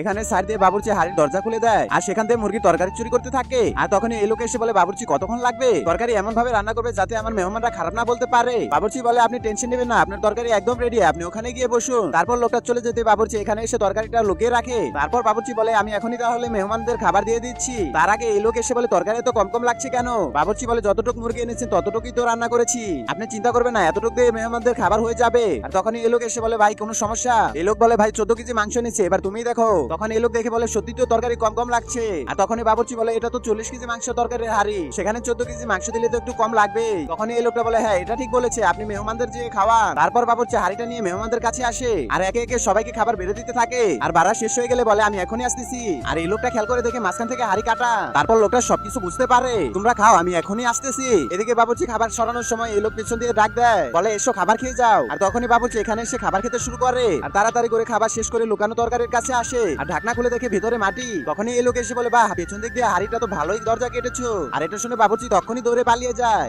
এখানে সাইড দিয়ে বাবুর্চি হাড়ির দরজা খুলে দেয় আর সেখান থেকে মুরগির তরকারি চুরি করতে থাকে। আর তখনই এই লোক এসে বলে, বাবুর্চি কতক্ষণ লাগবে? তরকারি এমন ভাবে রান্না করবে যাতে আমার মেহমানরা খারাপ না বলতে পারে। বাবুর্চি বলে, আপনি টেনশন নেবেন না, আপনার তরকারি একদম রেডি, আপনি ওখানে গিয়ে বসুন। তারপর লোকটা চলে যেতে বাবুর্চি এখানে এসে তরকারিটা লুকিয়ে রাখে। তারপর বাবুর্চি বলে, আমি এখনই তাহলে মেহমানদের খাবার দিয়ে দিচ্ছি। তার আগে এই লোক এসে বলে, তরকারি তো কম কম লাগছে কেন? বাবুর্চি বলে, যতটুকু মুরগি এনেছেন ততটুকুই তো রান্না করেছি, আপনি চিন্তা করবেন না, এতটুকু দিয়ে মেহমানদের খাবার হয়ে যাবে। আর তখনই এই লোক এসে বলে, ভাই কোনো সমস্যা? এই লোক বলে, ভাই 14 কেজি মাংস এনেছে, এবার তুমি দেখো। তখন এই লোক দেখে বলে, সত্যি তো তরকারি কম কম লাগছে। আর তখনই বাবুর্চি বলে, এটা তো 40 কেজি মাংস তরকারির হাড়ি, সেখানে 14 কেজি মাংস দিলে তো একটু কম লাগবে। তখন এই লোকটা বলে, হ্যাঁ এটা ঠিক বলেছে, আপনি মেহমানদের যে খাওয়ান। তারপর বাবুর্চি হাড়িটা নিয়ে মেহমানদের কাছে আসে আর একে একে সবাইকে খাবার বেড়ে দিতে থাকে। আর বাড়া শেষ হয়ে গেলে বলে, আমি এখনই আসতেছি। আর এই লোকটা খেয়াল করে দেখে মাঝখান থেকে হাড়ি কাটা। তারপর লোকটা সবকিছু বুঝতে পারে, তোমরা খাও, আমি এখনই আসতেছি। এদিকে বাবুর্চি খাবার সরানোর সময় এই লোক পিছন দিয়ে ডাক দেয়, বলে, এসো খাবার খেয়ে যাও। আর তখনই বাবুর্চি এখানে এসে খাবার খেতে শুরু করে আর তাড়াতাড়ি করে খাবার শেষ করে লুকানো তরকারির কাছে আসে আর ঢাকনা খুলে দেখে ভিতরে মাটি। তখনই এই লোক এসে বলে, বাহ, পেছন দিক দিয়ে হাড়িটা তো ভালোই দরজা কেটেছো। আর এটা শুনে বাবুর্চি তখনই দৌড়ে পালিয়ে যায়।